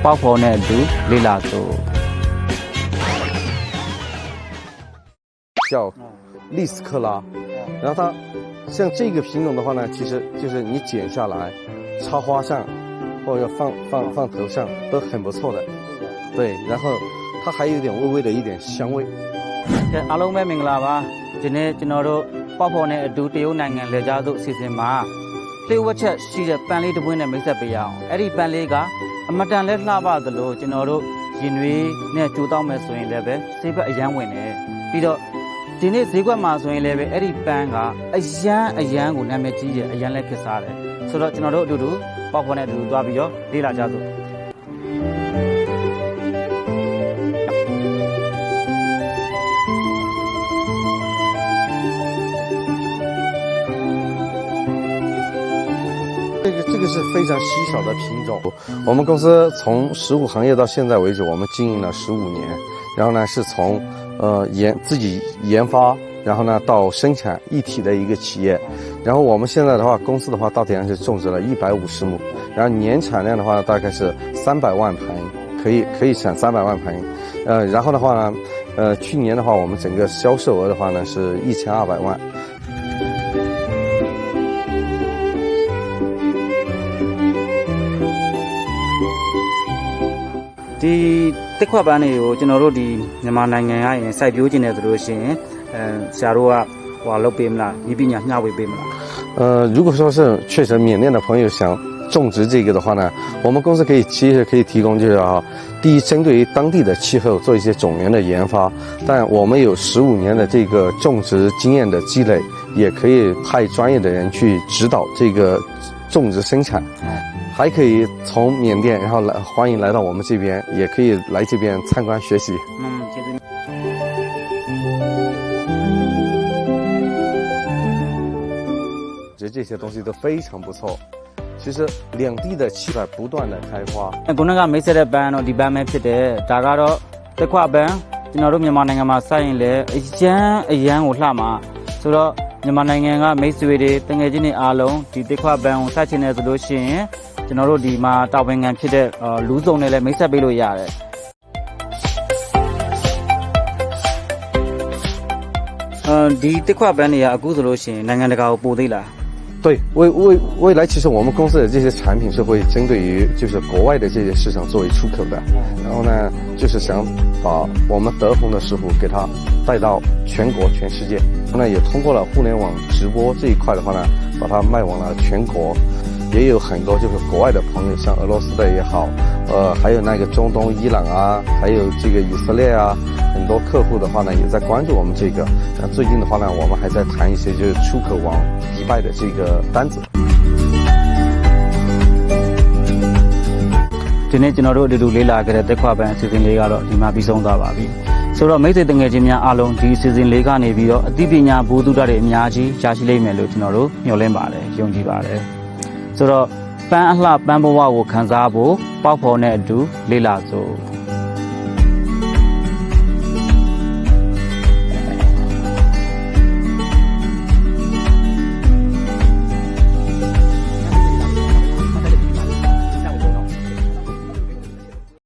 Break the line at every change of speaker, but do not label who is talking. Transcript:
ပေါက်ဖော်နဲ့အတူလေ့လာစို့
叫丽斯克拉，然后它像这个品种的话呢，其实就是你剪下来插花上或者放头上都很不错的，对，然后它还有一点微微的一点香味。
အားလုံးပဲမင်္ဂလာပါဒီနေ့ကျွန်တော်တို့ပေါက်ဖော်နဲ့အတူတရုတ်နိုင်ငံလေကြားစုအစီအစဉ်မှာလျှို့ဝှက်ချက်ရှိတဲ့ပန်းလေးတစ်ပွင့်နဲ့မိတ်ဆက်ပေးရအောင်အဲ့ဒီပန်းလေးကအမတန်လဲလှပသလိုကျွန်တော်တို့ရင်နွေးနဲ့ကြိုးတောက်မယ်ဆိုရင်လည်းပဲဈေးဘက်အရန်ဝင်တယ်ပြီးတော့ဒီနေ့ဈေးကွက်မှာဆိုရင်လည်းပဲအဲ့ဒီပန်းကအရန်ကိုနာမည်ကြီးတယ်အရန်လည်းဖြစ်စားတယ်ဆိုတော့ကျွန်တော်တို့အတူတူပေါက်ဖော်နဲ့အတူတူသွားပြီးတော့လေ့လာကြစို့
这个是非常稀少的品种。我们公司从食物行业到现在为止，我们经营了15年。然后呢，是从自己研发，然后呢到生产一体的一个企业。然后我们现在的话，公司的话大体上是种植了150亩，然后年产量的话大概是300万盆，可以产300万盆。然后的话呢，去年的话，我们整个销售额的话呢是1200万。
ဒီတက်ခွက်ပန်းတွေကိုကျွန်တော်တို့ဒီမြန်မာနိုင်ငံကရင်စိုက်ပျိုးခြင်းနဲ့ဆိုလို့ရှိရင်ဆရာတို့ကလုပ်ပေးမလားဤပညာမျှဝေပေးမလား
如果说是确实缅甸的朋友想种植这个的话呢，我们公司其实可以提供就是第一，针对于当地的气候做一些种源的研发，但我们有15年的这个种植经验的积累，也可以派专业的人去指导这个种植生产。还可以从缅甸，然后欢迎来到我们这边，也可以来这边参观学习。
谢谢。
觉得这些东西都非常不错。其实两地的气派不断的开花。
ခုနကမိတ်ဆက်တဲ့ပန်းတော့ဒီပန်းပဲဖြစ်တယ်။ဒါကတော့တက်ခွပန်းကျွန်တော်တို့မြန်မာနိုင်ငံမှာစိုက်ရင်လည်းအရန်ကိုလှမှာဆိုတော့မြန်မာနိုင်ငံကမိတ်ဆွေတွေတငယ်ချင်းတွေအားလုံးဒီတက်ခွပန်းကိုစိုက်ချင်တယ်ဆိုလို့ရှိရင်ကျွန်တော်တို့ဒီမှာတာဝန်ခံဖြစ်တဲ့လူစုံနဲ့လည်းမိတ်ဆက်ပေးလို့ရတယ်ဒီတက်ခွပန်းတွေကအခုဆိုလို့ရှိရင်နိုင်ငံတကာကိုပို့သေးလား
对，未来其实我们公司的这些产品是会针对于就是国外的这些市场作为出口的，然后呢就是想把我们德宏的食谱给它带到全国全世界，然后呢也通过了互联网直播这一块的话呢，把它卖往了全国。也有很多就是国外的朋友，像俄罗斯的也好，还有那个中东伊朗啊，还有这个以色列啊，很多客户的话呢也在关注我们这个。最近的话呢，我们还在谈一些就是出口往迪拜的这个单子。
ဒီနေ့ကျွန်တော်တို့အတူတူလေ့လာခဲ့တဲ့တက်ခွပန်းအစီအစဉ်လေးကတော့ဒီမှာပြီးဆုံးသွားပါပြီဆိုတော့မိတ်ဆွေတငယ်ချင်းများအားလုံးဒီအစီအစဉ်လေးကနေပြီးတော့အသိပညာဘိုးတုဒ္ဒတွေအများကြီးရရှိလိမ့်မယ်လို့ကျွန်တော်တို့မျှော်လင့်ပါတယ်ယုံကြည်ပါတယ်ဆိုတော့ပန်းအလှပန်းဘဝကိုခန်းစားဖို့ပေါက်ဖော်နဲ့အတူလေ့လာစို့